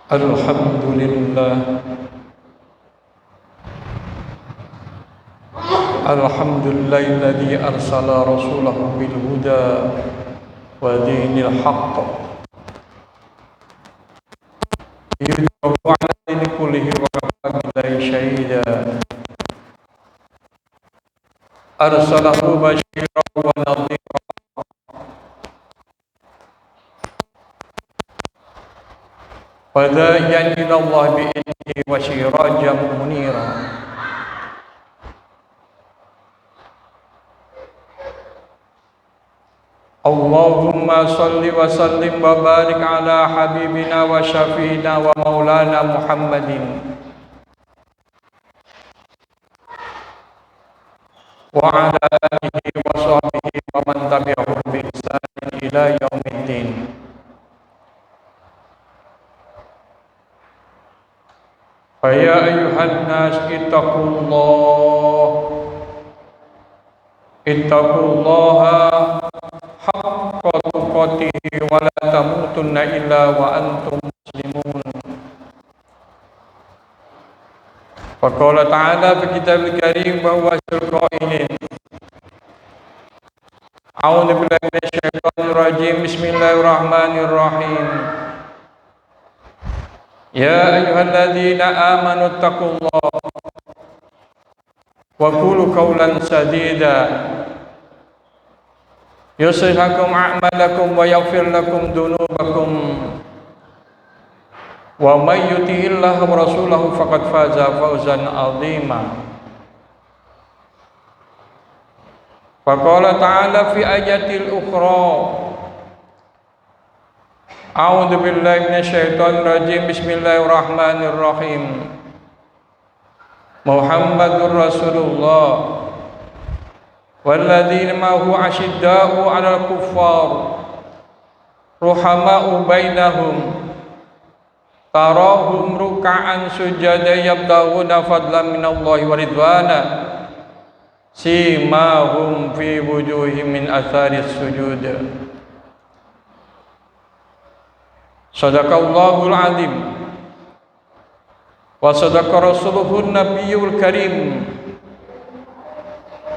Alhamdulillah, alhamdulillahilladzi arsala rasulahu bil huda wa dinil haqq liyudhhirahu 'ala dini kullihi wa kafa billahi shahida. Arsalahu basyiran wa nadhira wa da'iyan ila Allah bi idnihi wa sirajan munira. Allahumma salli wa sallim wa barik ala habibina wa syafiina wa maulana Muhammadin wa ala alihi wa sahbihi wa man tabi'ahum bi ihsanin ila yaumiddin. Fa ya ayyuhan nas ittaqullaha haqqa tuqatih wa la tamutunna illa wa antum muslimun. Wa qala ta'ala fi kitabil karim wa huwa asyrul qailin. A'udzu billahi minasyaitonir rajim. Bismillahirrahmanirrahim. Ya ayyuhalladzina amanu taqullaha wa qulu qawlan sadida yuslih lakum a'malakum wa yaghfir lakum dhunubakum wa may yuti'illaha wa rasulahu faqad faza fawzan 'azima. Wa qala ta'ala fi ayatil ukhra a'udzu billahi minasyaitonir rajim. Bismillahirrahmanirrahim. Muhammadur Rasulullah walladzina ma'ahu asyidda'u 'alal kuffar ruhama'u bainahum tarahum ruk'an sujada yabtaghuna fadlan minallahi wa ridwana simahum fi wujuhihim min atharis sujud. Sadaqallahul azim wa sadaqa rasuluhun nabiyyul karim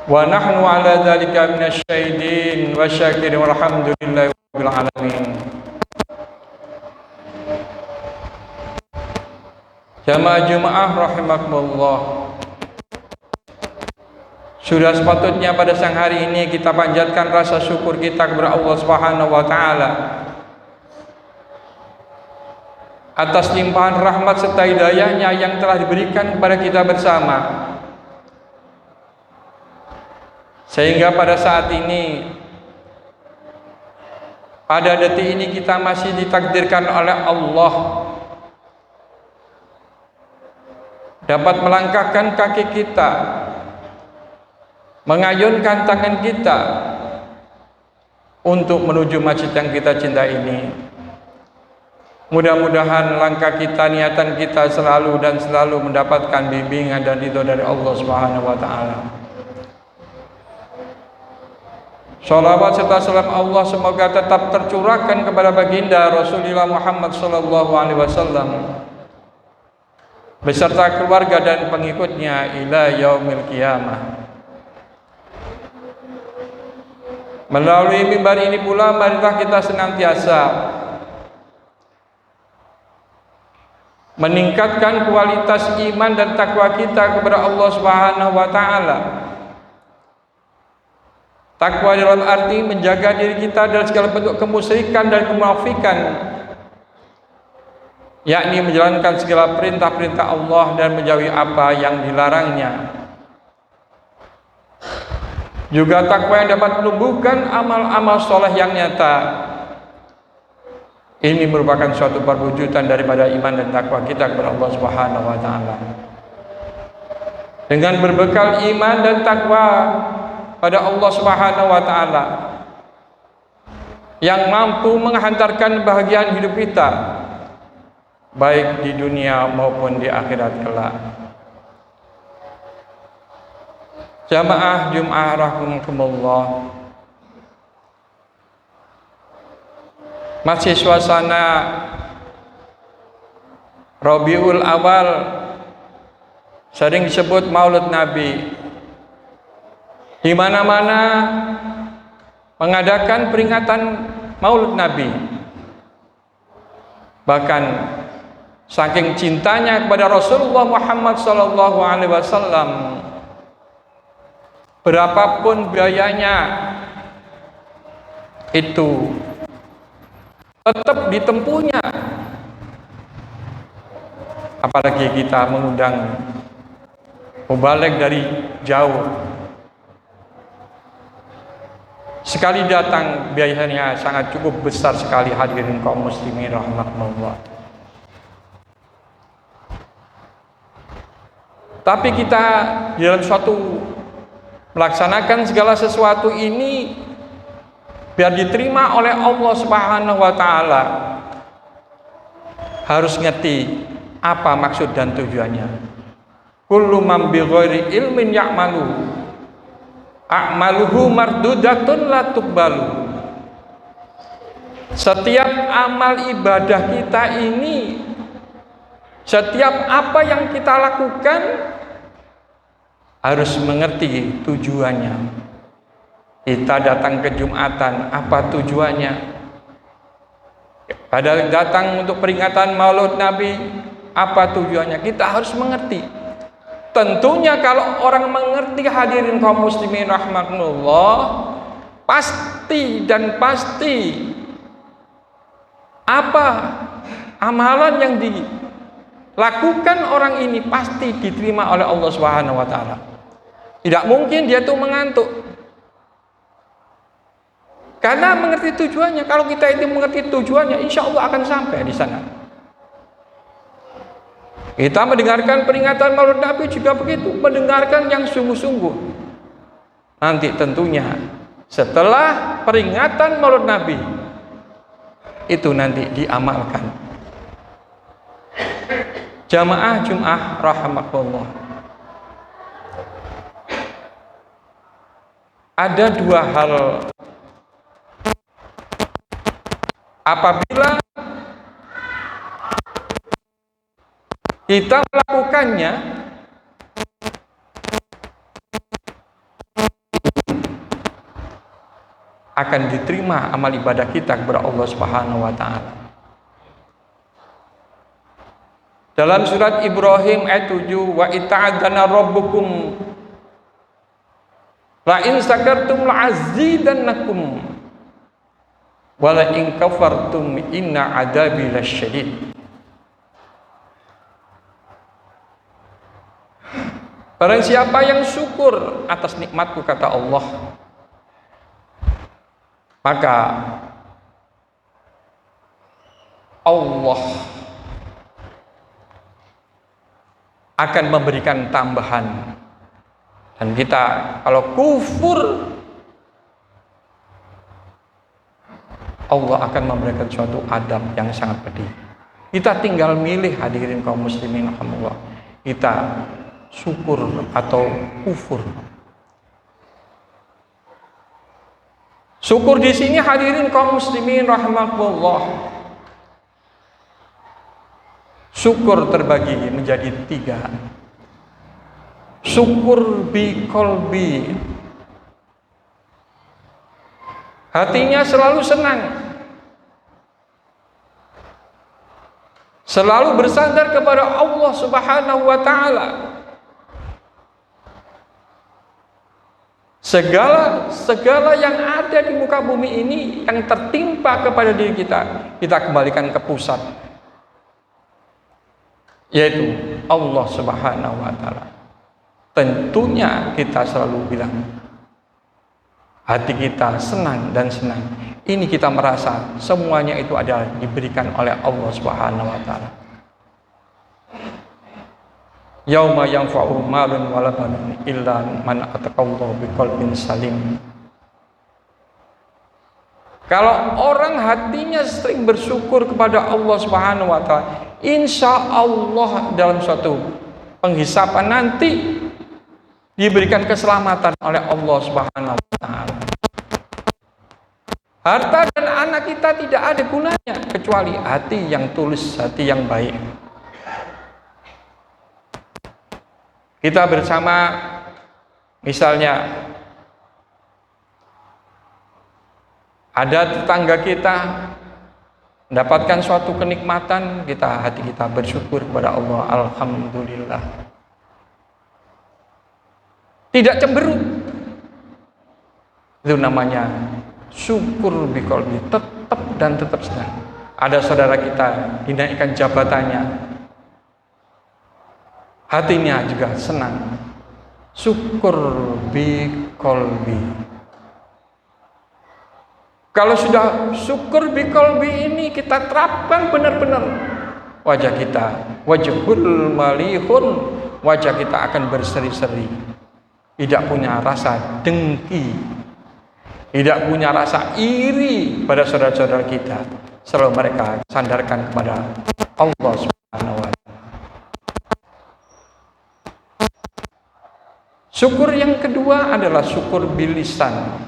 wa nahnu ala dzalika minasyahidin wa syakirin walhamdulillahi rabbil alamin. Jamaah rahimakumullah, sudah sepatutnya pada siang hari ini kita panjatkan rasa syukur kita kepada Allah Subhanahu wa taala atas limpahan rahmat serta hidayahnya yang telah diberikan kepada kita bersama, sehingga pada saat ini, pada detik ini kita masih ditakdirkan oleh Allah dapat melangkahkan kaki kita, mengayunkan tangan kita untuk menuju masjid yang kita cintai ini. Mudah-mudahan langkah kita, niatan kita selalu dan selalu mendapatkan bimbingan dan ridho dari Allah Subhanahu wa taala. Shalawat serta salam Allah semoga tetap tercurahkan kepada baginda Rasulullah Muhammad sallallahu alaihi wasallam beserta keluarga dan pengikutnya ila yaumil qiyamah. Melalui mimbar ini pula marilah kita senantiasa meningkatkan kualitas iman dan takwa kita kepada Allah Subhanahu wa taala. Takwa dalam arti menjaga diri kita dari segala bentuk kemusyrikan dan kemunafikan, yakni menjalankan segala perintah-perintah Allah dan menjauhi apa yang dilarangnya. Juga takwa yang dapat menumbuhkan amal-amal soleh yang nyata. Ini merupakan suatu perwujudan daripada iman dan takwa kita kepada Allah Subhanahu wa taala. Dengan berbekal iman dan takwa pada Allah Subhanahu wa taala yang mampu menghantarkan kebahagiaan hidup kita baik di dunia maupun di akhirat kelak. Jamaah Jumat rahimakumullah, masih suasana Rabiul Awal sering disebut Maulid Nabi. Di mana-mana mengadakan peringatan Maulid Nabi. Bahkan saking cintanya kepada Rasulullah Muhammad SAW, berapapun biayanya itu tetap ditempuhnya. Apalagi kita mengundang mubalik dari jauh, sekali datang biayanya sangat cukup besar sekali. Hadirin kaum muslimin rahimakumullah. Tapi kita dalam suatu melaksanakan segala sesuatu ini biar diterima oleh Allah Subhanahu wa taala, harus ngerti apa maksud dan tujuannya. Kullu man bi ghairi ilmin ya'malu a'maluhu mardudatun la tuqbalu. Setiap amal ibadah kita ini, setiap apa yang kita lakukan harus mengerti tujuannya. Kita datang ke Jumatan, apa tujuannya? Pada datang untuk peringatan Maulid Nabi, apa tujuannya? Kita harus mengerti. Tentunya kalau orang mengerti, hadirin kaum muslimin rahmatullah, pasti dan pasti apa amalan yang dilakukan orang ini pasti diterima oleh Allah Subhanahu wa taala. Tidak mungkin dia tuh mengantuk. Karena mengerti tujuannya. Kalau kita itu mengerti tujuannya, insya Allah akan sampai di sana. Kita mendengarkan peringatan Maulid Nabi juga begitu, mendengarkan yang sungguh-sungguh. Nanti tentunya setelah peringatan Maulid Nabi itu nanti diamalkan. Jamaah Jum'ah rahimakumullah. Ada dua hal apabila kita melakukannya, akan diterima amal ibadah kita kepada Allah Subhanahu wa taala. Dalam surat Ibrahim ayat 7, wa ita'adzana rabbukum la in sakartum la azidannakum wa la in kafartum inna adabi lasyadid. Barang siapa yang syukur atas nikmatku, kata Allah, maka Allah akan memberikan tambahan. Dan kita kalau kufur, Allah akan memberikan suatu adab yang sangat pedih. Kita tinggal milih, hadirin kaum muslimin rahimakumullah. Kita syukur atau kufur. Syukur di sini, hadirin kaum muslimin rahimakumullah, syukur terbagi menjadi tiga. Syukur bi qalbi, hatinya selalu senang, selalu bersandar kepada Allah Subhanahu wa taala. Segala yang ada di muka bumi ini yang tertimpa kepada diri kita, kita kembalikan ke pusat, yaitu Allah Subhanahu wa taala. Tentunya kita selalu bilang, hati kita senang dan senang. Ini kita merasa semuanya itu adalah diberikan oleh Allah Subhanahu wa taala. Yauma yanfa'u malun wala banun illa man attaqallahu biqalbin salim. Kalau orang hatinya sering bersyukur kepada Allah Subhanahu wa taala, insya Allah dalam suatu penghisapan nanti diberikan keselamatan oleh Allah Subhanahu wa taala. Harta dan anak kita tidak ada gunanya kecuali hati yang tulus, hati yang baik. Kita bersama, misalnya ada tetangga kita mendapatkan suatu kenikmatan, hati kita bersyukur kepada Allah, alhamdulillah. Tidak cemberut. Itu namanya syukur biqalbi, tetap senang. Ada saudara kita dinaikkan jabatannya, hatinya juga senang. Syukur biqalbi. Kalau sudah syukur biqalbi ini kita terapkan benar-benar, wajah kita wajhul malihun, wajah kita akan berseri-seri, tidak punya rasa dengki, tidak punya rasa iri pada saudara-saudara kita. Selalu mereka sandarkan kepada Allah Subhanahu wa Ta'ala. Syukur yang kedua adalah syukur bilisan.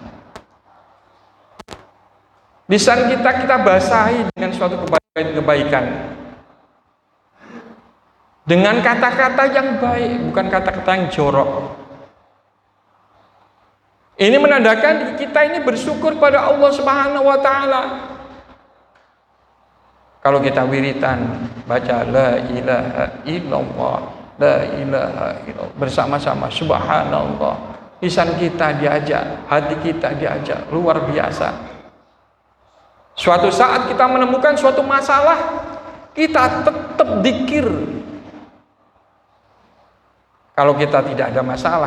Lisan kita basahi dengan suatu kebaikan, dengan kata-kata yang baik, bukan kata-kata yang jorok. Ini menandakan kita ini bersyukur pada Allah Subhanahu wa Ta'ala. Kalau kita wiritan, baca la ilaha illallah, la ilaha illallah, bersama-sama subhanallah, lisan kita diajak, hati kita diajak, luar biasa. Suatu saat kita menemukan suatu masalah, kita tetap dzikir. Kalau kita tidak ada masalah,